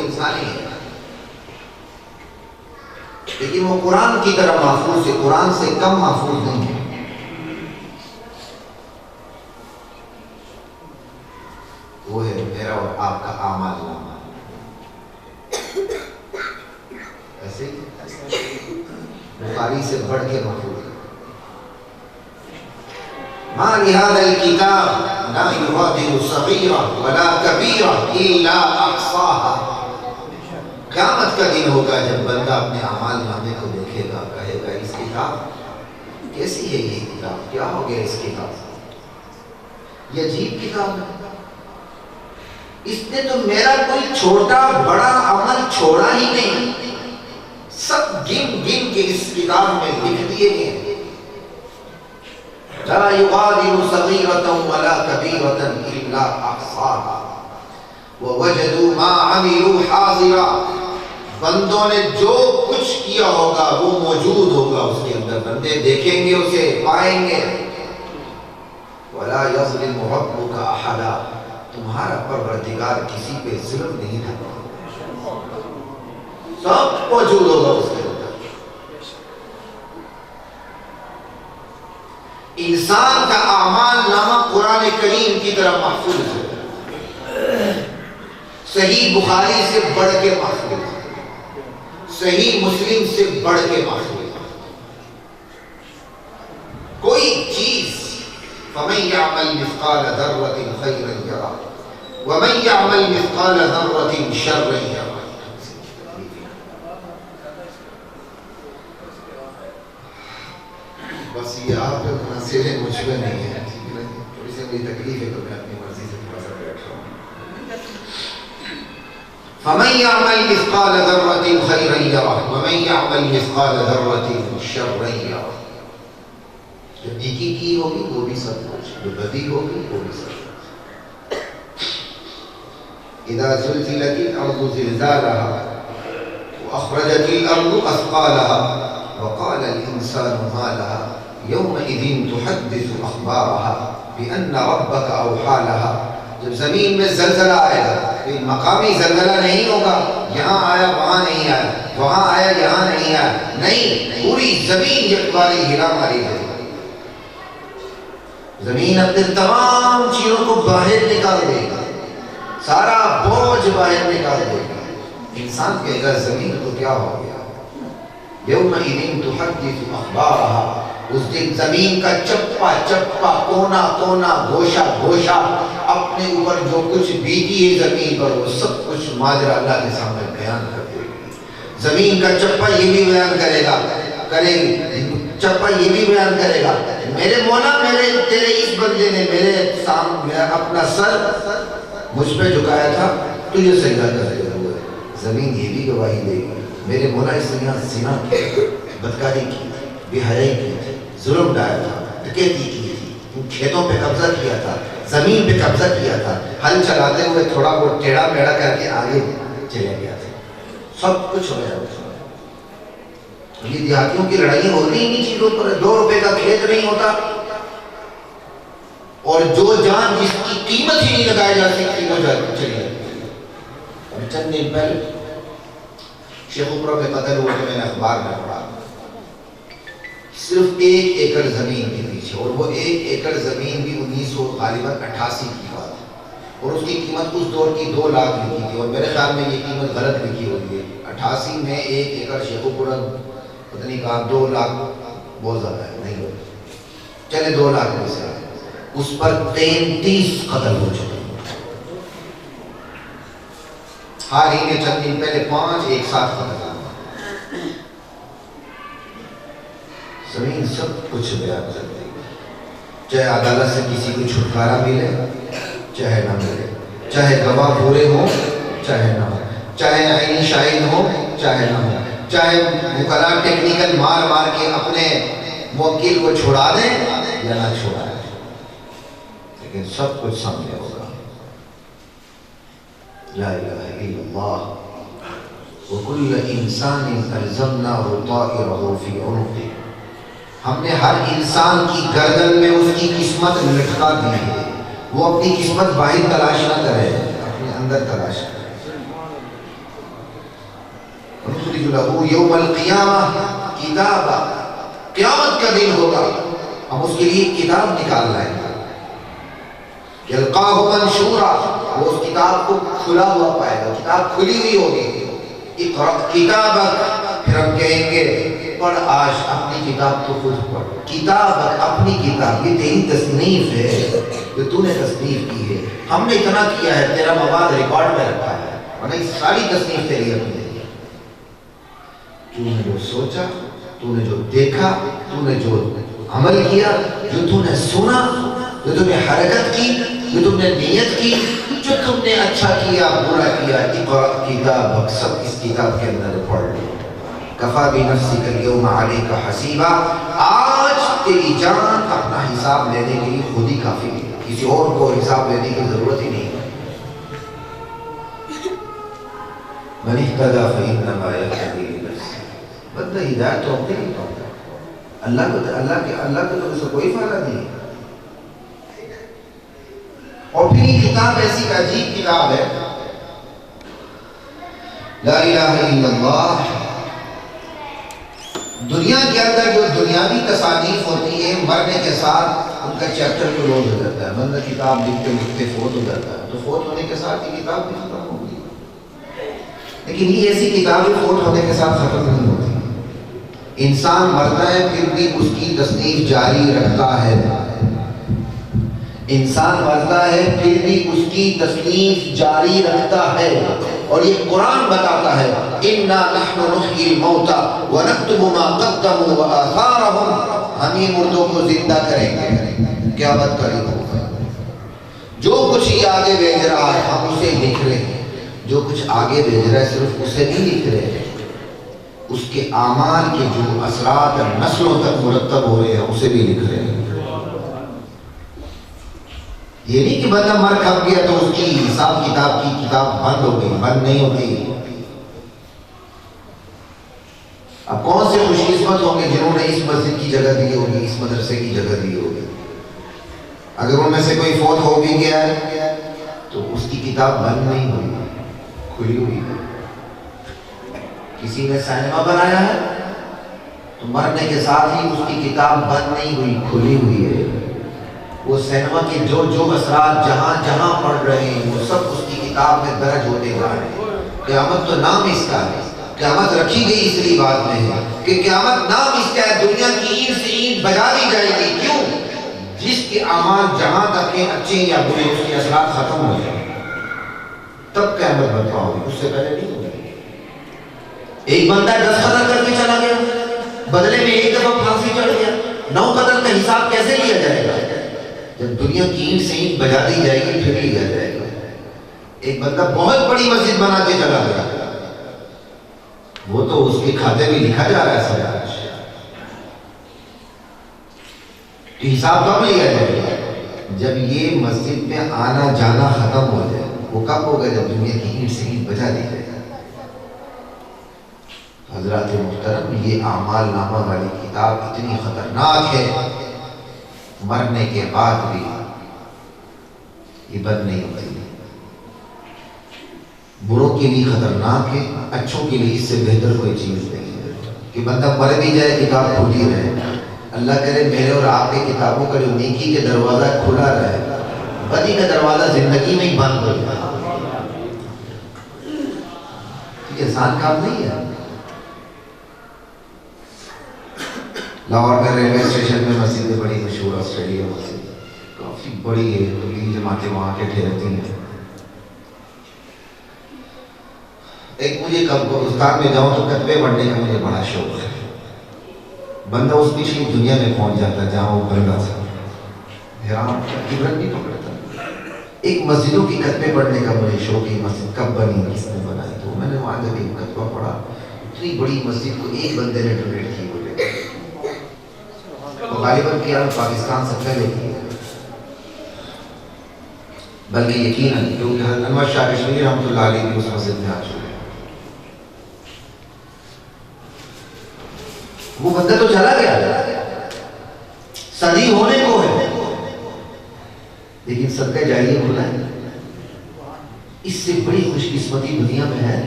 انسان ہی ہے، لیکن وہ قرآن کی طرح محفوظ ہے، قرآن سے کم محفوظ نہیں ہے۔ وہ ہے میرا اور آپ کا اعمال نامہ، ایسے ہی بخاری سے بڑھ کے محفوظ ہے۔ ما لهذا الكتاب لا يغادر صغيرة ولا كبيرة إلا أحصاها۔ قیامت کا دن ہوگا جب بندہ اپنے اعمال نامے کو دیکھے گا، کہے گا اس کتاب کیسی ہے، یہ کتاب کیا ہو گیا، اس کتاب یہ عجیب کتاب ہے، اس نے تو میرا کوئی چھوٹا بڑا عمل چھوڑا ہی نہیں، سب گن گن کے اس کتاب میں لکھ دیے گئے۔ لا يغادر صغيرة ولا كبيرة إلا أحصاها ووجدوا ما عملوا حاضرا۔ بندوں نے جو کچھ کیا ہوگا وہ موجود ہوگا اس کے اندر، بندے دیکھیں گے، اسے پائیں گے۔ ولا يظلم ربك أحدا، تمہارا پروردگار کسی پہ ظلم نہیں کرتا، سب موجود ہوگا اس کے اندر۔ انسان کا اعمال نامہ قرآن کریم کی طرح محفوظ ہے، صحیح بخاری سے بڑھ کے محفوظ ہے، صحیح مسلم سے بڑھ کے محفوظ ہے۔ کوئی چیز فَمَنْ يَعْمَلْ مِثْقَالَ ذَرَّةٍ خَيْرًا يَرَهُ وَمَنْ يَعْمَلْ مِثْقَالَ ذَرَّةٍ شَرًّا يَرَهُ۔ بس یہ آپ کے مناصر ہیں، مجھ میں نہیں ہے، تھوڑی سی میری تکلیف ہے تو میں اپنی مرضی سے تھوڑا سا بیٹھ رہا ہوں۔ فَمَنْ يَعْمَلْ مِثْقَالَ ذَرَّةٍ خَيْرًا يَرَهُ وَمَنْ يَعْمَلْ مِثْقَالَ ذَرَّةٍ شَرًّا يَرَهُ۔ جو نیکی کی ہوگی وہ بھی سب کچھ، جو بدی ہوگی وہ بھی سب کچھ۔ اِذَا زُلْزِلَتِ الْأَرْضُ زِلْزَالَهَا وَأَخْرَجَتِ الْأَرْضُ أَثْقَالَهَا وَقَالَ الْإِنسَانُ مَا لَهَا يَوْمَئِذٍ تُحَدِّثُ أَخْبَارَهَا بِأَنَّ رَبَّكَ أَوْحَىٰ لَهَا۔ جب زمین میں زلزلہ آئے گا، کوئی مقامی زلزلہ نہیں ہوگا، یہاں آیا وہاں نہیں آیا، وہاں آیا یہاں نہیں آیا، نہیں، پوری زمین یکباری ہلا ماری ہے۔ زمین اپنے تمام چیزوں کو باہر نکال دے گا، سارا بوجھ باہر نکال دے گا۔ انسان کہے گا زمین کو کیا ہو گیا؟ یومئذ تحدث اخبارها، اس دن زمین کا چپا چپا، کونا کونا، گوشہ گوشہ، اپنے اوپر جو کچھ بیتی ہے زمین پر وہ سب کچھ ماجرا اللہ کے سامنے بیان کر دے گی۔ زمین کا چپا یہ بھی بیان کرے گا، چپا یہ بھی بیان کرے گا، میرے مولا میرے تیرے اس بندے نے میرے سامنے اپنا سر مجھ پہ جھکایا تھا، تجھے سجدہ کرتے ہوئے۔ زمین یہ بھی گواہی دے گی، میرے مولا اس نے یہاں زنا کی، بدکاری کی، بے حیائی کی تھی، ظلم ڈایا تھا، ڈکیتی کی تھی، کھیتوں پہ قبضہ کیا تھا، زمین پہ قبضہ کیا تھا، ہل چلاتے ہوئے تھوڑا بہت ٹیڑھا میڑھا کر کے آگے چلے گیا تھا، سب کچھ ہو گیا۔ یہ دیہاتیوں کی لڑائی ہوتی ہی نہیں چیزوں پر، 2 روپے کا کھیت نہیں ہوتا، اور جو جان جس کی قیمت ہی نہیں لگائی جا سکتی وہ چلی جاتی ہے۔ ابھی چند دن پہلے شیخ اپرا میں قتل ہوا کہ میں نے اخبار میں پڑھا، صرف 1 ایکڑ زمین کے پیچھے، اور وہ 1 ایکڑ زمین بھی 1988 کی بات ہے، اور اس کی قیمت اس دور کی 2 لاکھ لکھی تھی، اور میرے خیال میں یہ قیمت غلط لکھی ہوئی ہے۔ 88 میں 1 ایکڑ شیخ اپرا پتہ نہیں کہا، 2 لاکھ بہت زیادہ ہے، نہیں ہوتا، چلے 2 لاکھ میں سے اس پر 33 قتل ہو چکے، حال ہی میں چند دن پہلے 5 ایک ساتھ قتل ہوا۔ زمین سب کچھ بیان کر دے گی، چاہے عدالت سے کسی کو چھٹکارا ملے چاہے نہ ملے، چاہے گواہ پورے ہوں چاہے نہ ہو، چاہے عینی شاہد ہو چاہے نہ ہو، چاہے وکلا ٹیکنیکل مار مار کے اپنے موکل کو چھوڑا دیں یا نہ چھوڑا دیں، لیکن سب کچھ سامنے ہوگا۔ لا الہ الا اللہ وکل انسان الزمناہ طائرہ فی عنقہ، ہم نے ہر انسان کی گردن میں اس کی قسمت لٹکا دی ہے، وہ اپنی قسمت باہر تلاش نہ کرے، اپنے اندر تلاش کرے۔ نخرج له یوم القیامہ کتابا، قیامت کا دن ہوگا ہم اس کے لیے کتاب نکال لائیں گے، یلقاہ منشورا، وہ اس کتاب کو کھلا ہوا پائے گا، کتاب کھلی ہوئی ہوگی، اقرأ کتابک، پھر ہم کہیں گے پڑھ آج اپنی کتاب تو خود پڑھ، کتابک، اپنی کتاب، یہ تیری تصنیف ہے جو تو نے تصنیف کی ہے، ہم نے اتنا کیا ہے، تیرا مواد ریکارڈ میں رکھا ہے، ورنہ یہ ساری تصنیف تیری اپنی ہے، تو نے جو سوچا، تو نے جو دیکھا، تو نے جو عمل کیا، جو تو نے سنا، جو تم نے حرکت کی، جو تم نے نیت کی، جو تم نے اچھا کیا برا کیا، اقرأ کتابک، سب اس کتاب کے اندر پڑھ لو، کفا بنفسک اليوم علیک حسیبا، آج تیری جان اپنا حساب لینے کے لیے خود ہی کافی ہے، کسی اور کو حساب لینے کی ضرورت ہی نہیں ہے۔ من اهتدى فإنما يهتدي لنفسه، بندہ ہدایت تو اپنے لیے پاتا ہے، اللہ کے تو اسے کوئی فائدہ نہیں ہے۔ اور پھر یہ کتاب ایسی عجیب کتاب ہے، لا الہ الا اللہ، دنیا کے اندر جو دنیاوی تصانیف ہوتی ہے مرنے کے ساتھ ان کا چیپٹر کلوز ہو جاتا ہے، بندہ کتاب لکھتے لکھتے فوت ہو جاتا ہے، تو فوت ہونے کے ساتھ یہ کتاب بھی ختم ہو گئی، لیکن یہ ایسی کتابیں فوت ہونے کے ساتھ ختم نہیں ہوتی، انسان مرتا ہے پھر بھی اس کی تصنیف جاری رکھتا ہے، انسان مرتا ہے پھر بھی اس کی تصنیف جاری رکھتا ہے، اور یہ قرآن بتاتا ہے اِنَّا نَحْنُ نُحْيِي الْمَوْتَى وَنَكْتُبُ مَا قَدَّمُوا وَآثَارَهُمْ، ہم ہی مردوں کو زندہ کریں گے، قیامت قریب ہوگا، جو کچھ یہ آگے بھیج رہا ہے ہم اسے لکھ رہے ہیں، جو کچھ آگے بھیج رہا ہے صرف اسے نہیں لکھ رہے ہیں، اس کے اعمال کے جو اثرات نسلوں تک مرتب ہو رہے ہیں اسے بھی لکھ رہے ہیں۔ یہ نہیں کہ بندہ مر کھپ گیا تو اس کی حساب کتاب کی کتاب بند ہو گئی، بند نہیں ہوتی۔ اب کون سے خوش قسمت ہوں گے جنہوں نے اس مسجد کی جگہ دی ہوگی، اس مدرسے کی جگہ دی ہوگی، اگر ان میں سے کوئی فوت ہو بھی گیا ہے تو اس کی کتاب بند نہیں ہوئی، کھلی ہوئی ہے۔ کسی نے سینما بنایا ہے تو مرنے کے ساتھ ہی اس کی کتاب بند نہیں ہوئی، کھلی ہوئی ہے، وہ سینما کے جو اثرات جہاں جہاں پڑھ رہے ہیں وہ سب اس کی کتاب میں درج ہوتے جا رہے ہیں۔ قیامت تو نام اس کا ہے، قیامت رکھی گئی اس لیے بات میں ہے کہ قیامت نام اس کا ہے، دنیا کی اینٹ سے اینٹ بجا دی جائے گی، کیوں؟ جس کے اعمال جہاں تک ہیں اچھے یا برے اس کے اثرات ختم ہو جائیں تب قیامت برپا ہوگی، اس سے پہلے نہیں ہوگی۔ ایک بندہ 10 قتل کر کے چلا گیا، بدلے میں ایک دفعہ پھانسی چڑھ گیا، 9 قتل کا حساب کیسے لیا جائے گا؟ جب دنیا کی اینٹ سے اینٹ بجا دی جائے گی پھر لیا جائے گا۔ ایک بندہ بہت بڑی مسجد بنا کے چلا گیا، وہ تو اس کے کھاتے میں لکھا جا رہا ہے سب کچھ، تو حساب کب لیا جائے گا؟ جب یہ مسجد میں آنا جانا ختم ہو جائے۔ وہ کب ہوگا؟ جب دنیا کی اینٹ سے اینٹ بجا دی جائے گا۔ حضرات محترم، یہ اعمال نامہ والی کتاب اتنی خطرناک ہے، مرنے کے بعد بھی یہ بند نہیں ہوتی، بروں کے لیے خطرناک ہے، اچھوں کے لیے اس سے بہتر کوئی چیز نہیں ہے کہ بندہ مر بھی جائے کتاب کھلی رہے۔ اللہ کرے میرے اور آپ کے کتابوں کا جو نیکی کے دروازہ کھلا رہے، بدی کا دروازہ زندگی میں ہی بند ہو جائے۔ یہ آسان کام نہیں ہے۔ لاہور میں ریلوے اسٹیشن میں مسجد بڑی مشہور آسٹریلیا مسجد، کافی بڑی ہے، تبلیغی جماعتیں وہاں کے ٹھہرتی ہیں۔ ایک مجھے ہندوستان میں جاؤں تو کتبے پڑھنے کا مجھے بڑا شوق ہے، بندہ اس پچھلی دنیا میں پہنچ جاتا ہے جہاں وہ بندہ تھا، حیران عبرت نہیں پکڑتا۔ ایک مسجدوں کی کتبے پڑھنے کا مجھے شوق ہے، مسجد کب بنی، کس نے بنائی، تو میں نے وہاں جا کے کتبہ پڑھا، اتنی بڑی مسجد کو ایک بندے نے ڈونیٹ کی بولے، غالباً کیا پاکستان سے پہلے کی ہے، بلکہ یقیناً کیونکہ حضرت انور شاہ کشمیری رحمۃ اللہ علیہ بھی اس مسجد میں آ چکے۔ وہ بندہ تو چلا گیا، صدی ہونے کو ہے، لیکن صدقہ جاریہ کھلا ہے۔ اس سے بڑی خوش قسمتی دنیا میں ہے۔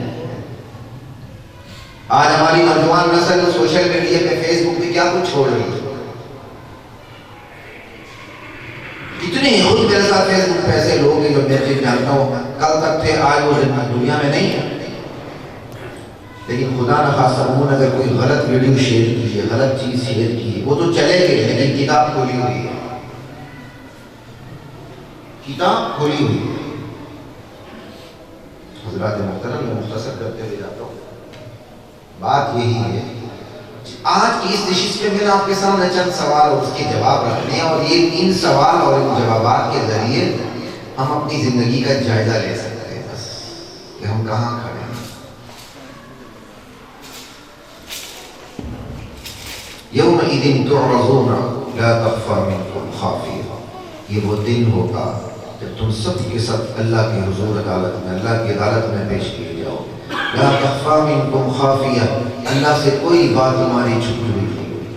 آج ہماری نوجوان نسل سوشل میڈیا پہ فیس بک پہ کیا کچھ چھوڑ رہی ہے. کتنے خود میرے ساتھ فیس بک پہ ایسے لوگ ہیں جو میں جانتا ہوں کل تک تھے آج وہ دنیا میں نہیں ہے، لیکن خدا نہ خاصہ انہوں نے اگر کوئی غلط ویڈیو شیئر کی ہے، غلط چیز شیئر کی ہے، وہ تو چلے گئے لیکن کتاب کھولی ہوئی ہے، کتاب کھولی ہوئی ہے. حضرات محترم میں مختصر کرتے ہوئے جاتا ہوں، بات یہی ہے آج کی اس نشست میں میرا آپ کے سامنے چند سوال اور اس کے جواب رکھنے ہیں، اور یہ ان سوال اور ان جوابات کے ذریعے ہم اپنی زندگی کا جائزہ لے سکتے ہیں، بس کہ ہم کہاں کھڑے ہیں. یومئذ تعرضون لا تخفی منکم خافیہ، یہ وہ دن ہوگا جب تم سب کے سب اللہ کے حضور عدالت میں، اللہ کی عدالت میں پیش کیے جاؤ. لا تخفی منکم خافیہ، اللہ سے کوئی بات تمہاری چھپی ہوئی نہیں ہوگی.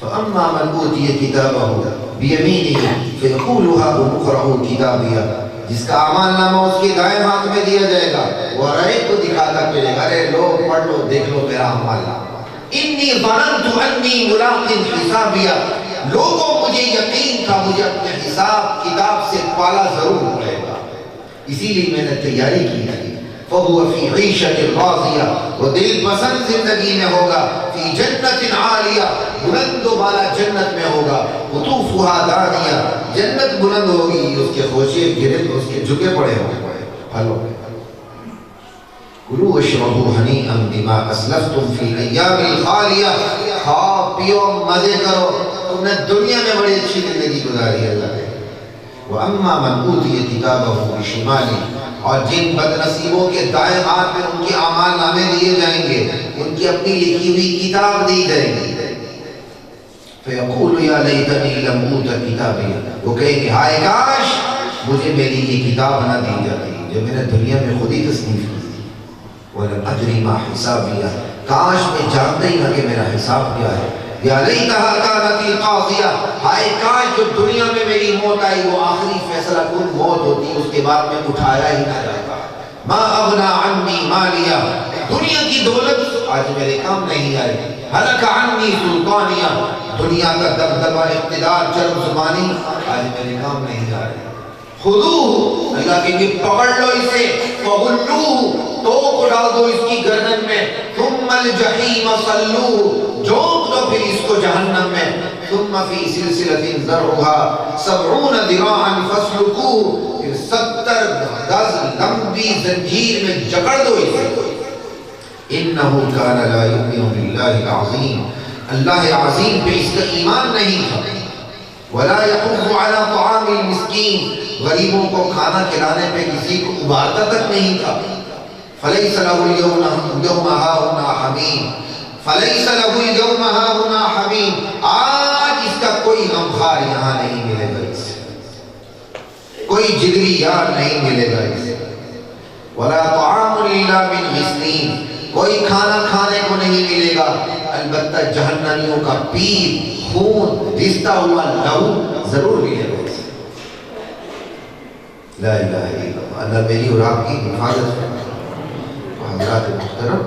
فاما من اوتی کتابہ بیمینہ فیقول هاؤم اقرءوا کتابیہ، جس کا اعمال نامہ اس کے دائیں ہاتھ میں دیا جائے گا وہ رائے کو دکھاتا پھرے گا، ارے لو پڑھ لو دیکھ لو میرا اعمال نامہ. انی ظننت انی ملاق حسابیہ، لوگوں مجھے یقین تھا مجھے اپنے حساب کتاب سے پالا ضرور پڑے گا، اسی لیے میں نے تیاری کی تھی. فَهُوَ فِي عِيشَةٍ رَاضِيَةٍ، وہ دل پسند زندگی میں ہوگا. فِي جَنَّةٍ عَالِيَةٍ، بلند و بالا جنت میں ہوگا. قُطُوفُهَا دَانِيَةٌ، جنت بلند ہوگی، اس کے خوشے گرد اس کے جھکے پڑے ہوں گے پھلوں میں. کُلُوا وَاشْرَبُوا هَنِيئًا بِمَا أَسْلَفْتُمْ فِي الْأَيَّامِ الْخَالِيَةِ، کھاؤ پیو مزے کرو، تم نے دنیا میں بڑی اچھی زندگی گزاری ہے. اللہ نے وَأَمَّا مَنْ أُوتِيَ كِتَابَهُ بِشِمَالِهِ، اور جن بد نصیبوں کے دائیں ہاتھ میں ان کے اعمال نامے دیے جائیں گے، ان کی اپنی لکھی ہوئی کتاب دی جائے گی. فَيَقُولُ يَا لَيْتَنِي لَمْ أُوتَ كِتَابِيَهْ، وہ کہیں گے ہائے کاش مجھے میری یہ کتاب نہ دی جاتی جو میں نے دنیا میں خود ہی تصنیف کی تھی. وَلَمْ أَدْرِ مَا حِسَابِيَهْ، کاش میں جانتا ہی نہ کہ میرا حساب کیا ہے. یا لیتہا کانت القاضیہ، ہائے کاش جو دنیا میں میری موت آئی وہ آخری فیصلہ کن موت ہوتی، اس کے بعد میں اٹھایا ہی نہ جاتا. ما اغنا عنی مالیہ، دنیا کی دولت آج میرے کام نہیں آئی. ہلک عنی سلطانیہ، دنیا کا دبدبہ اقتدار چرب زبانی آج میرے کام نہیں آ رہے. خذوہ، اللہ کہیں گے پکڑ لو اسے. فغلوہ، توق ڈال دو اس کی گردن میں. ثم الجحیم صلوہ، جھونک دو پھر اس کو جہنم میں. ثم فی سلسلۃ ذرعها 70 ذراعا فاسلکوہ، پھر 70 گز لمبی زنجیر میں جکڑ دو اسے. انہ کان لا یؤمن باللہ العظیم، اللہ عظیم پہ اس کا ایمان نہیں تھا. ولا یحض علی طعام المسکین، غریبوں کو کھانا کھلانے پہ کسی کو ابھارتا تک نہیں تھا. فلیس لہ اليوم ہاہنا حمیم، فلیس لہ اليوم ہاہنا حمیم، آج اس کا کوئی غمخوار یہاں نہیں ملے گا، اسے کوئی جگری یار نہیں ملے گا اسے. ولا طعام الا من غسلین، کوئی کھانا کھانے کو نہیں ملے گا، البتہ جہنمیوں کا پیپ خون رشتہ ہوا لہو ضرور ملے گا. لا الہ الا اللہ، اللہ میری اور آپ کی حفاظت کرنا. حضرات محترم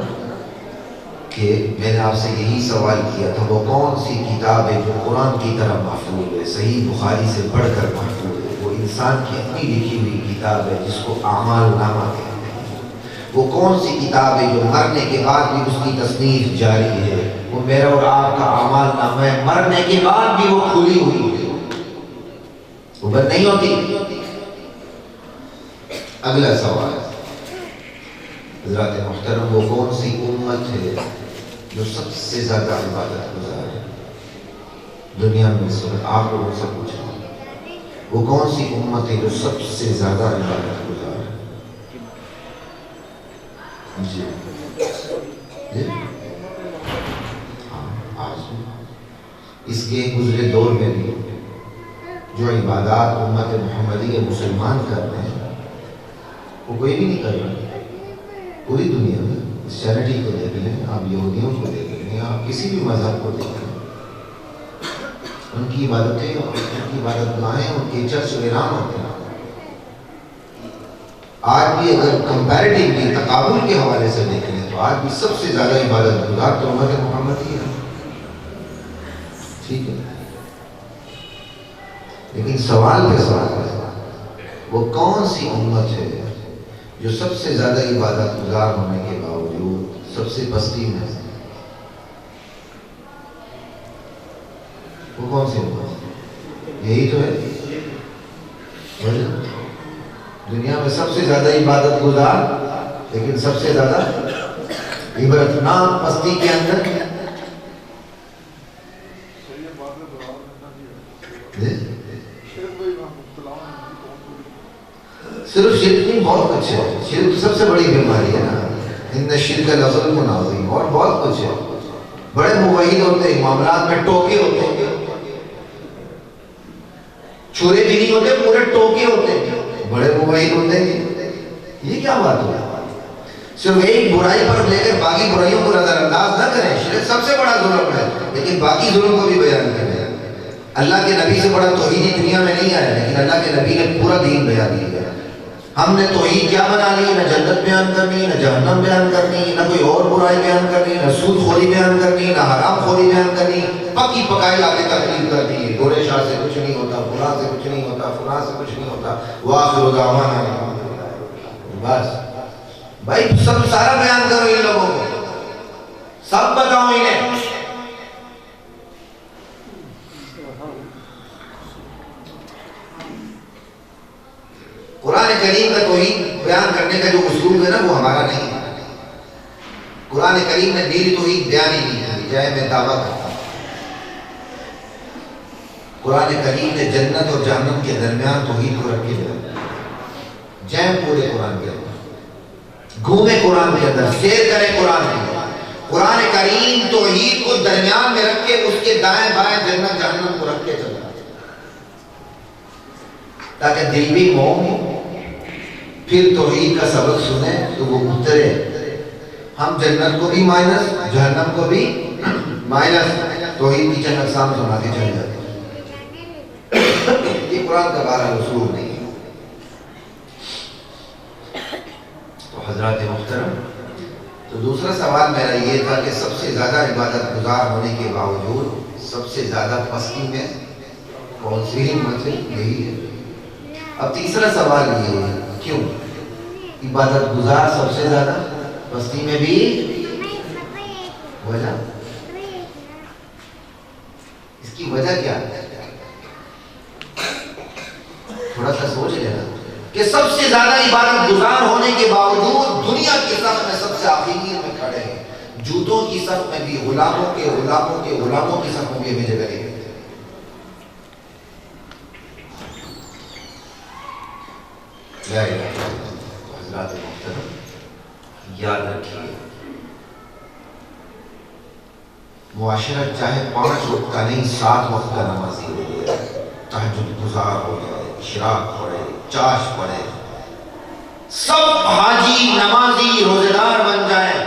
کہ میں نے آپ سے یہی سوال کیا تھا وہ کون سی کتاب ہے جو قرآن کی طرح محفوظ ہے، صحیح بخاری سے بڑھ کر محفوظ ہے. وہ انسان کی اپنی لکھی ہوئی کتاب ہے جس کو اعمال نامہ کہتے ہیں. وہ کون سی کتاب ہے جو مرنے کے بعد بھی اس کی تصنیف جاری ہے. وہ میرا اور آپ کا اعمال نامہ ہے، مرنے کے بعد بھی وہ کھلی ہوئی ہے، وہ بند نہیں ہوتی. اگلا سوال حضرات محترم، وہ کون سی امت ہے جو سب سے زیادہ عبادت گزار ہے دنیا میں؟ آپ لوگوں سے پوچھا وہ کون سی امت ہے جو سب سے زیادہ عبادت گزار ہے؟ جی آج اس کے گزرے دور میں بھی جو عبادات امت محمدی کے مسلمان کر رہے ہیں وہ کوئی بھی نہیں کر رہا. پوری دنیا میں اس چیریٹی کو دیکھ لیں، آپ یہودیوں کو دیکھ لیں، آپ کسی بھی مذہب کو دیکھ لیں، ان کی عبادتیں، ان کی عبادت گاہیں، ان کے چرچ ویران ہوتے ہیں. آج بھی اگر کمپیریٹیولی تقابل کے حوالے سے دیکھیں تو آج بھی سب سے زیادہ عبادت گزار تو امت محمد ہی ہے. ٹھیک ہے، لیکن سوال پہ سوال ہے، وہ کون سی امت ہے جو سب سے زیادہ عبادت گزار ہونے کے باوجود سب سے پستی میں ہے؟ وہ کون سی امت؟ یہی تو ہے. دنیا میں سب سے زیادہ عبادت گزار لیکن سب سے زیادہ عبرتناک پستی کے اندر صرف شرک نہیں، بہت کچھ ہے. شرک سب سے بڑی بیماری ہے نا، ان شرک لظلم عظیم، اور بہت کچھ ہے. بڑے موحد ہوتے ہیں، معاملات میں ٹوکے ہوتے ہیں، چھوڑے بھی نہیں ہوتے، پورے ٹوکے ہوتے ہیں. بڑے موحد ہوتے ہیں. یہ کیا بات ہے؟ صرف ایک برائی پر لے کر باقی برائیوں کو نظر انداز نہ کریں. شرک سب سے بڑا ظلم ہے، لیکن باقی ظلم کو بھی بیان کریں. اللہ کے نبی سے بڑا توحیدی دنیا میں نہیں آیا، لیکن اللہ کے نبی نے پورا دین بیان کیا. ہم نے توحید کیا بنا لی؟ نہ جنت بیان کرنی، نہ جہنم بیان کرنی، نہ کوئی اور برائی بیان کرنی، نہ سود خوری بیان کرنی، نہ حرام خوری بیان کرنی. پکی پکائی آگے تقریر کر دی، گورے شاہ سے کچھ نہیں ہوتا، فلاں سے کچھ نہیں ہوتا، فلاں سے کچھ نہیں ہوتا. وآخر دعوانا، بس بھائی سب سارا بیان کرو ان لوگوں کو، سب بتاؤ انہیں. قرآن کریم کا توحید بیان کرنے کا جو اسلوب ہے نا، وہ ہمارا نہیں ہے. قرآن کریم نے میری توحید بیان ہی نہیں کی، جائے میں دعویٰ کرتا ہوں. قرآن کریم نے جنت اور جہنم کے درمیان توحید کو رکھے ہوئے، جائیں پورے قرآن کے اندر، گھومے قرآن کے اندر، سیر کریں قرآن کے. قرآن کریم توحید کو درمیان میں رکھ کے اس کے دائیں بائیں جنت جہنم کو رکھ کے چلا، تاکہ دل بھی موم ہو، پھر توحید کا سبق سنیں تو وہ اترے. ہم جنت کو بھی مائنس، جہنم کو بھی مائنس، توحید کی چند اقسام سنا کے چل جاتے ہیں. یہ قرآن کا بارہ اصول نہیں ہے. تو حضرات محترم، تو دوسرا سوال میرا یہ تھا کہ سب سے زیادہ عبادت گزار ہونے کے باوجود سب سے زیادہ پستی میں کون سی ہمت ہے؟ یہی ہے. اب تیسرا سوال یہ ہے، کیوں عبادت گزار سب سے زیادہ پستی میں بھی؟ وجہ، اس کی وجہ کیا ہے؟ تھوڑا سا سوچ لینا کہ سب سے زیادہ عبادت گزار ہونے کے باوجود دنیا کی صف میں سب سے آخری میں کھڑے ہیں. جوتوں کی صف میں بھی، غلاموں کے غلاموں کے غلاموں کی صف میں بھی ہمیں جگہ نہیں. حضرات محترم، یاد رکھیے، معاشرت چاہے 5 وقت کا نہیں 7 وقت کا نمازی ہو جائے، تہجد گزار ہو جائے، اشراق پڑھے، چاش پڑھے، سب حاجی نمازی روزے دار بن جائیں،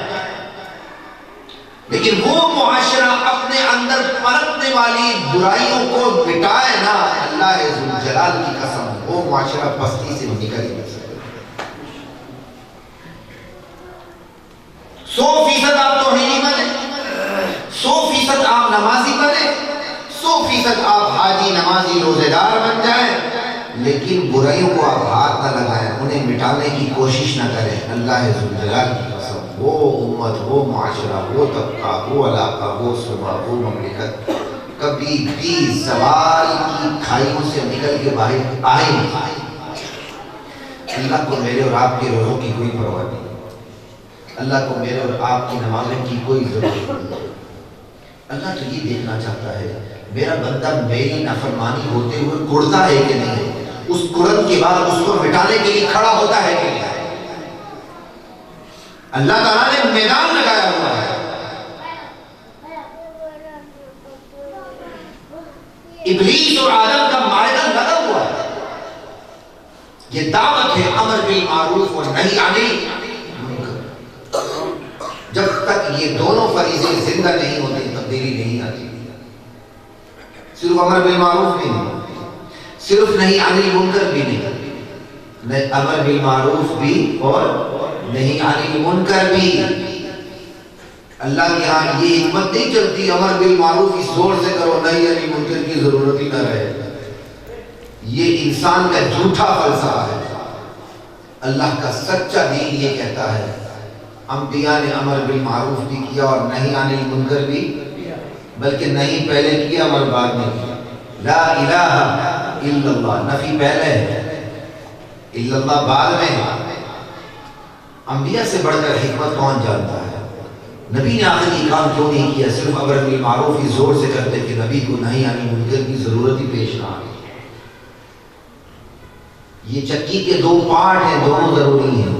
لیکن وہ معاشرہ اپنے اندر پنپنے والی برائیوں کو مٹائے نا، اللہ ذوالجلال کی قسم وہ معاشرہ پستی سے نکل نہیں سکتا. 100% آپ توحیدی بنے، 100% آپ نمازی بنے، 100% آپ حاجی نمازی روزے دار بن جائیں، لیکن برائیوں کو آپ ہاتھ نہ لگائیں، انہیں مٹانے کی کوشش نہ کریں. اللہ ذوالجلال کی قسم وہ امت، وہ معاشرہ، وہ طبقہ، وہ علاقہ، وہ صوبہ، وہ مملکت کبھی بھی زوال کی کھائیوں سے نکل کے باہر آئے نہیں. اللہ کو میرے اور آپ کے روزوں کی کوئی پرواہ نہیں، اللہ کو میرے اور آپ کی نمازیں کی کوئی ضرورت نہیں. اللہ تو یہ دیکھنا چاہتا ہے میرا بندہ میری نافرمانی ہوتے ہوئے کڑتا ہے کہ نہیں، اس کڑن کے بعد اس کو مٹانے کے لیے کھڑا ہوتا ہے کہ نہیں. اللہ تعالیٰ نے میدان لگایا ہوا ہے. ابلیس اور آدم کا معاہدہ لگا ہوا ہے. یہ دعوت ہے امر بالمعروف اور نہی عن المنکر. جب تک یہ دونوں فریضے زندہ نہیں ہوتے تبدیلی نہیں آتی. صرف امر بالمعروف بھی نہیں، صرف نہی عن المنکر بھی نہیں، امر بالمعروف بھی اور نہیں عن المنکر بھی۔ اللہ کے ہاں یہ حکمت نہیں چلتی امر بالمعروف اس زور سے کرو نہیں عن المنکر کی ضرورت ہی نہ رہے۔ یہ انسان کا جھوٹا فلسفہ ہے۔ اللہ کا سچا دین یہ کہتا ہے انبیاء نے امر بالمعروف بھی کیا اور نہیں عن المنکر بھی، بلکہ نہیں پہلے کیا امر بعد میں کیا۔ لا الہ الا اللہ نفی پہلے ہے، الا اللہ بعد میں۔ انبیاء سے بڑھ کر حکمت کون جانتا ہے؟ نبی نے آخر یہ کام کیوں نہیں کیا؟ صرف امر بالمعروف ہی زور سے کرتے کہ نبی کو نہیں عن المنکر کی ضرورت ہی پیش نہ آئی۔ یہ چکی کے دو پارٹ ہیں، دونوں ضروری ہیں،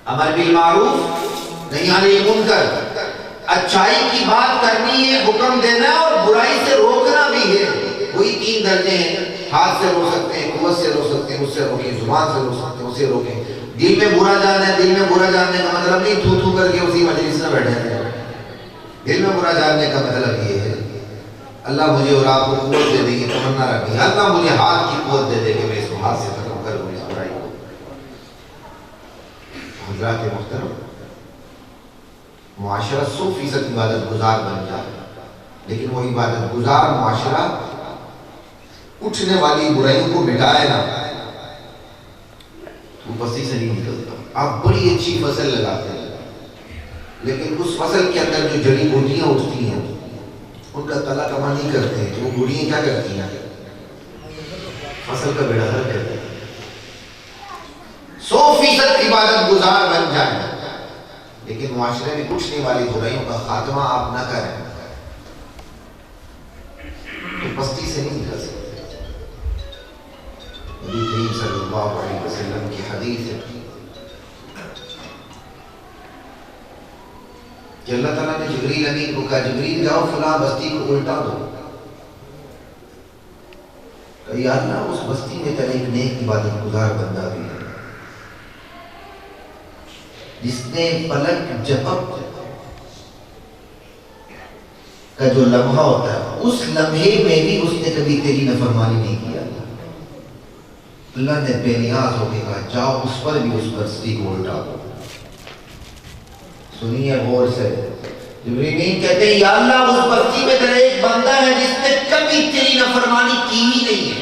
امر بالمعروف نہیں عن المنکر۔ اچھائی کی بات کرنی ہے، حکم دینا ہے، اور برائی سے روکنا بھی ہے۔ وہی تین درجے ہیں، ہاتھ سے روک سکتے ہیں، قوت سے روک سکتے ہیں، اس سے روکیں، زبان سے روک سکتے ہیں، اس سے روکیں۔ دل میں برا جاننا ہے، دل میں برا جاننے کا مطلب نہیں تھو تھو کر کے اسی مجلس میں بیٹھے ہیں۔ دل میں برا جاننے کا مطلب یہ ہے اللہ مجھے اور آپ کو قوت دے دے گی، تمنا رکھیں، اللہ مجھے ہاتھ کی قوت دے دے کہ میں اس کو ہاتھ سے ختم کر دوں اس برائی کو۔ حضرات محترم، معاشرہ 100% عبادت گزار بن جائے، لیکن وہ عبادت گزار معاشرہ اٹھنے والی برائیوں کو مٹائے نا، وہ بستی سے نہیں نکلتا۔ آپ بڑی اچھی فصل لگاتے ہیں، لیکن اس فصل کے اندر جو جڑی بوٹیاں اٹھتی ہیں ان کا تلا کما نہیں کرتے ہیں، تو وہ بوٹیاں کیا کرتی ہیں؟ فصل کا بیڑا غرق کرتے ہیں۔ 100% عبادت گزار بن جائیں، لیکن معاشرے میں اٹھنے والی برائیوں کا خاتمہ آپ نہ کریں تو پستی سے نہیں نکل سکتے۔ نبی کریم صلی اللہ علیہ وسلم کی حدیث ہے کہ اللہ تعالیٰ نے جبریل امین کو کہا جبریل جاؤ فلاں بستی کو الٹا دو۔ کہ یا اللہ اس بستی میں تیرا ایک نیک عبادت گزار بندہ بھی ہے جس نے پلک جھپک کا جو لمحہ ہوتا ہے اس لمحے میں بھی اس نے کبھی تیری نافرمانی نہیں کیا۔ اللہ نے بے نیاز ہو کے کہا جاؤ اس پر بھی اس بستی کو الٹا دو۔ سنیے غور سے، جبریل کہتے ہیں یا اللہ اس بستی میں تیرا ایک بندہ ہے جس نے کبھی تیری نافرمانی کی ہی نہیں ہے،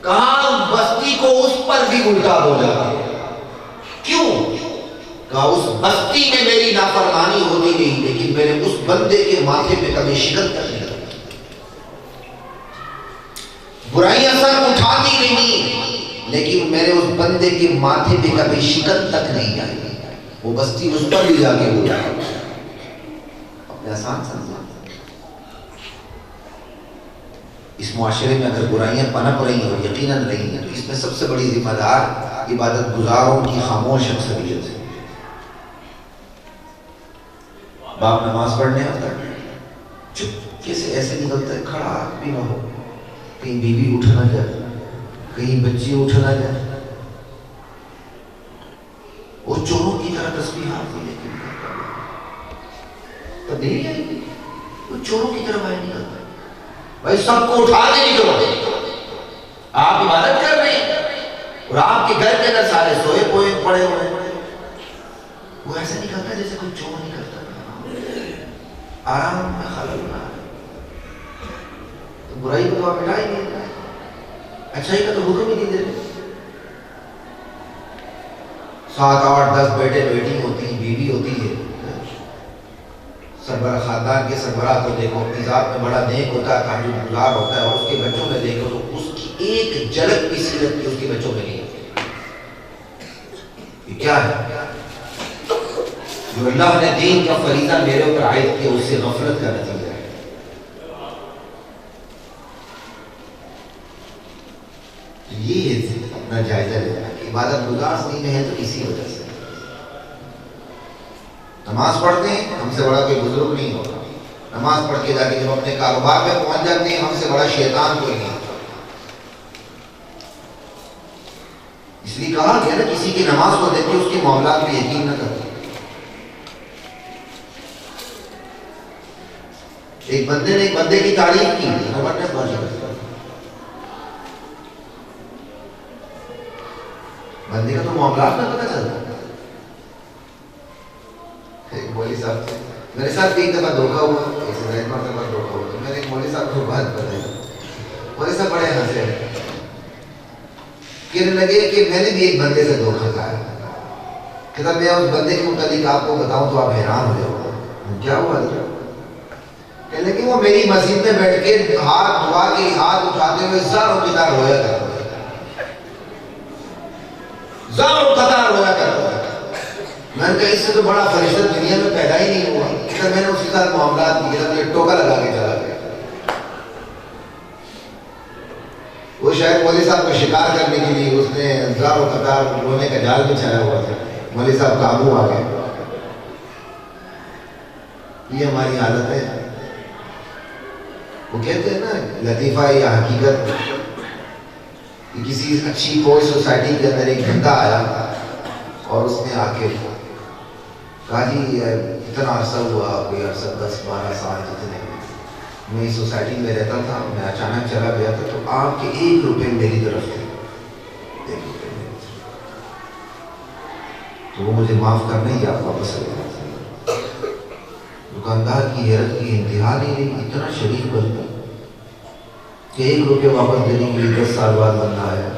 کہاں اس بستی کو اس پر بھی الٹا دو جا۔ کیوں؟ کہا اس بستی میں میری نافرمانی ہوتی نہیں، لیکن میں نے اس بندے کے ماتھے پہ کبھی شکن تک نہیں رکھی، برائیاں سر اٹھاتی نہیں، لیکن میں نے اس بندے کے ماتھے پہ کبھی شکن تک نہیں آئی۔ وہ بستی اس پر بھی جا کے ہو جائے، اپنے آسان سمجھا۔ اس معاشرے میں اگر برائیاں پنپ رہی ہیں اور یقیناً رہی ہیں تو اس میں سب سے بڑی ذمہ دار عبادت گزاروں کی خاموش اکثریت ہے۔ باپ نماز پڑھنے آتا ہے، چپکے سے ایسے نکلتا ہے، کھڑا بھی نہ ہو، کہیں بیوی اٹھ نہ جائے، کہیں بچی اٹھ نہ جائے، وہ چوروں کی طرح تسبیحات بھی لیکن تبدیلی آئی گی، وہ چوروں کی طرح باہر نکلتا ہے۔ بھائی سب کو اٹھا کے نکلو، آپ عبادت کر رہے ہیں اور آپ کے گھر کے اندر سارے سوئے پوئے پڑے ہوئے، وہ ایسے نکلتا ہے جیسے کوئی چور نکلتا ہے، آرام میں خلل نہ آئے۔ تو برائی کو تو آپ مٹائیں گے، اچھائی کا تو حکم ہی نہیں دے رہے۔ 7 8 10 بیٹے بیٹی ہوتی ہیں، بیوی ہوتی ہے، سربراہ خاندان کے سربراہ کو دیکھو، اپنی ذات میں بڑا نیک ہوتا ہے، تہجد گزار ہوتا ہے، اور اس کے بچوں میں دیکھو تو اس کی ایک جھلک بھی سیرت کی اس کے بچوں میں نہیں ہے۔ یہ کیا ہے؟ جو اللہ نے دین کا فریضہ میرے اوپر عائد کیا اس سے غفلت کا نتیجہ ہے۔ یہ اپنا جائزہ لینا کہ عبادت گزار صحیح میں ہے تو اسی وجہ سے نماز پڑھتے ہیں، ہم سے بڑا کوئی بزرگ نہیں ہوتا، نماز پڑھ کے جا کے جب اپنے کاروبار میں پہنچ جاتے ہیں ہم سے بڑا شیطان کوئی نہیں ہوتا۔ اس لیے کہا گیا نا کسی کی نماز کو دیکھ کے اس کے معاملات میں یقین نہ کرو۔ ایک بندے نے ایک بندے کی تعریف کی، عمر نے بندے کا تو معاملات میں پتہ چلتا ہے. ایک مولوی صاحب میرے ساتھ بھی ایک دفعہ دھوکہ ہوا, ایک مرتبہ دھوکہ ہوا, تو میں نے ایک مولوی صاحب کو بات بتائی. مولوی صاحب بڑے ہنسے, کہنے لگے کہ میں نے بھی ایک بندے سے دھوکہ کھایا. کہتا میں اس بندے کے متعلق آپ کو بتاؤں تو آپ حیران ہو جاؤ گے. کیا ہوا حضرت؟ کہنے لگے وہ میری مسجد میں بیٹھ کے ہاتھ دعا کے ہاتھ اٹھاتے ہوئے زار و قطار رویا کرتا تھا, زار و قطار رویا کرتا تھا. میں نے کہا اس سے تو بڑا فرشتہ دنیا میں پیدا ہی نہیں ہوا. کہ میں نے اس کے ساتھ معاملات کیے, مجھے ٹوکا لگا کے چلا گیا. وہ شاید مولوی صاحب کو شکار کرنے کے لیے اس نے زار و قطار رونے کا جال بچھایا ہوا تھا. مولوی صاحب قابو آ گئے. یہ ہماری حالت ہے. وہ کہتے ہیں نا لطیفہ یا حقیقت, کہ کسی اچھی کوئی سوسائٹی کے اندر ایک بندہ آیا اور اس نے آ کے کہا جی اتنا عرصہ ہوا, کوئی عرصہ 10-12 سال جتنے میں اس سوسائٹی میں رہتا تھا, میں اچانک چلا گیا تھا تو آپ کے 1 روپے میری طرف تھے, 1 روپے میری طرف, تو وہ مجھے معاف کرنے ہی آپ واپس لے گئے. دکاندار کی حیرت کی انتہا نہیں رہی, اتنا شریف بن گیا کہ 1 روپے واپس دینے کے لیے 10 سال بعد بننا آیا.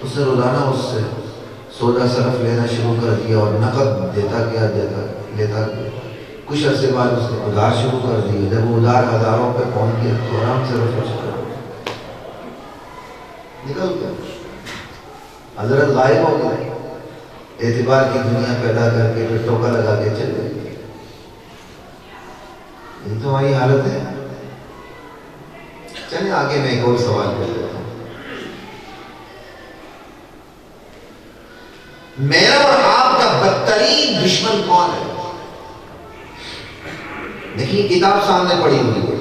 اس نے روزانہ اس سے سودا صرف لینا شروع کر دیا اور نقد دیتا گیا لیتا گیا. کچھ عرصے بعد اس نے ادھار شروع کر دیا. جب وہ ادھار ہزاروں پہ پہنچ گیا تو آرام سے رفع نکل گیا. حضرت غائب ہو گئے, اعتبار کی دنیا پیدا کر کے پھر ٹوکا لگا کے چل گئے. یہ تو ہماری حالت ہے. چلیں آگے میں ایک اور سوال کر لیتا ہوں. میرا اور آپ کا بدترین دشمن کون ہے؟ دیکھیے کتاب سامنے پڑی ہوئی ہے,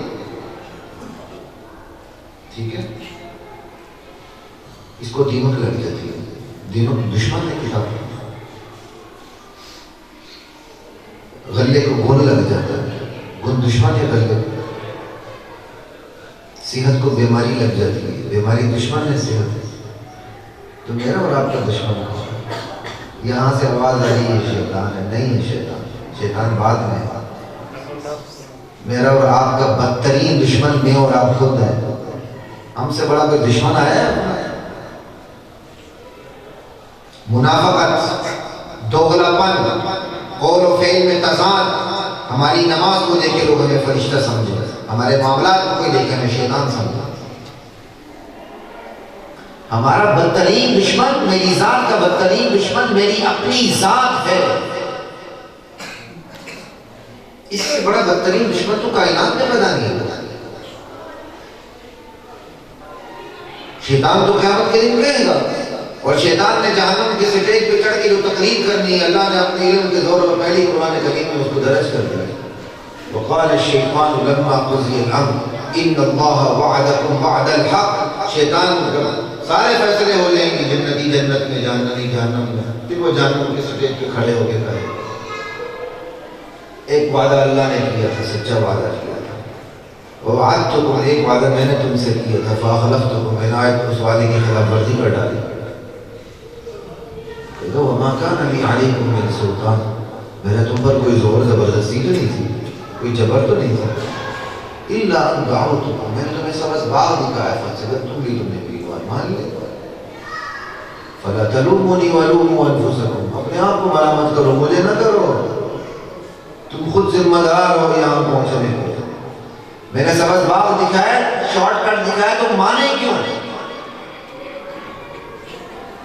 ٹھیک ہے, اس کو دیمک لگ جاتی ہے. دیمک دشمن ہے کتاب. غلے کو گن لگ جاتا ہے, گن دشمن ہے غلے کو. صحت کو بیماری لگ جاتی ہے, بیماری دشمن ہے صحت. تو میرا اور آپ کا دشمن ہے. یہاں سے آواز آ رہی ہے شیطان ہے. نہیں ہے شیطان, شیطان بعد میں. میرا اور آپ کا بدترین دشمن میں اور آپ خود ہے. ہم سے بڑا کوئی دشمن آیا ہے؟ منافقت, دوغلاپن, قول و فعل میں تضاد. ہماری نماز کو دیکھ کے لوگ ہمیں فرشتہ سمجھے, ہمارے معاملات کو دیکھ کے ہمیں شیطان سمجھے. ہمارا بدترین دشمن, میری ذات کا بدترین دشمن میری اپنی ذات ہے. اس سے بڑا بدترین دشمن تو کائنات میں پیدا نہیں ہوا. شیطان تو قیامت کے دن کہے گا, اور شیطان نے جہنم کے سٹیج پہ چڑھ کے جو تقریر کرنی ہے, اللہ نے اپنے علم کے زور پر پہلی قرآن کریم میں اس کو درج کر دیا. وقال الشیطان لما قضی الامر ان اللہ وعدکم وعد الحق. شیطان سارے فیصلے ہو جائیں گے, جنتی جنت میں, جہنمی جہنم میں. پھر وہ جہنم کے سٹیج پہ کھڑے ہو کے کہے ایک وعدہ اللہ نے کیا تھا, سچا وعدہ کیا تھا. ووعدتکم, ایک وعدہ میں نے تم سے کیا تھا. فاخلفتکم, میں نے اس وعدے کی خلاف ورزی کر ڈالی. وما کان لی علیکم من سلطان, میرا تم پر کوئی زور زبردستی تو نہیں تھی, کوئی جبر تو نہیں تھا. الا ان دعوتکم, میں نے تمہیں سب اسباب دکھایا فاصبرتم, تم بھی تم نے بھی ایمان مان لیا. فلا تلومونی ولوموا انفسکم, اپنے آپ کو ملامت کرو, مجھے نہ کرو. تم خود ذمہ دار ہو یہاں پہنچنے کو. میں نے سب اسباب دکھائے, شارٹ کٹ دکھائے, تو مانے کیوں؟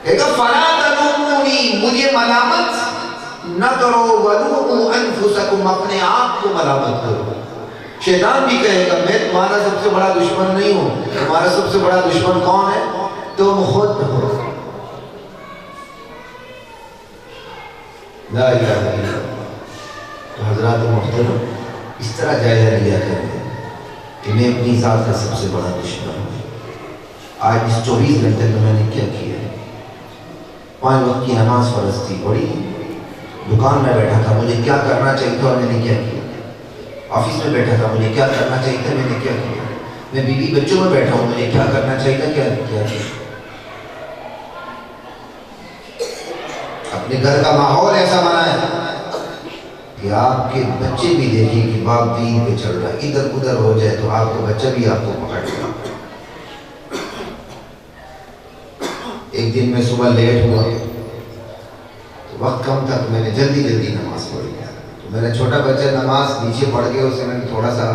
کہا فلا تلومونی, مجھے ملامت نہ کرو. ولوموا انفسکم, اپنے آپ کو ملامت کرو. شیطان بھی کہے گا میں تمہارا سب سے بڑا دشمن نہیں ہوں. تمہارا سب سے بڑا دشمن کون ہے؟ تم خود ہو. لا الہ الا اللہ. تو حضرات محترم, اس طرح جائزہ لیا کریں کہ میں اپنی ذات کا سب سے بڑا دشمن ہوں. آج اس 24 گھنٹے میں نے کیا کیا ہے؟ 5 وقت کی نماز فرض تھی, پڑھی. دکان میں بیٹھا تھا, مجھے کیا کرنا چاہیے تھا, میں نے کیا کیا. آفس میں بیٹھا تھا, مجھے کیا کرنا چاہیے تھا, میں نے کیا کیا. میں بیوی بچوں میں بیٹھا ہوں, مجھے کیا کرنا چاہیے تھا, کیا کیا. اپنے گھر کا ماحول ایسا بنائیں کہ آپ کے بچے بھی دیکھیں کہ باپ دین پہ چل رہا ہے. ادھر ادھر ہو جائے تو آپ کا بچہ بھی آپ کو پکڑ لے. ایک دن میں صبح لیٹ ہوا تو وقت کم تھا تو میں نے جلدی نماز پڑھی. تو میرا چھوٹا بچہ نماز نیچے پڑھ کے اسے میں نے تھوڑا سا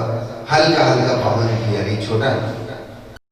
ہلکا پابند کیا. نہیں چھوٹا ہے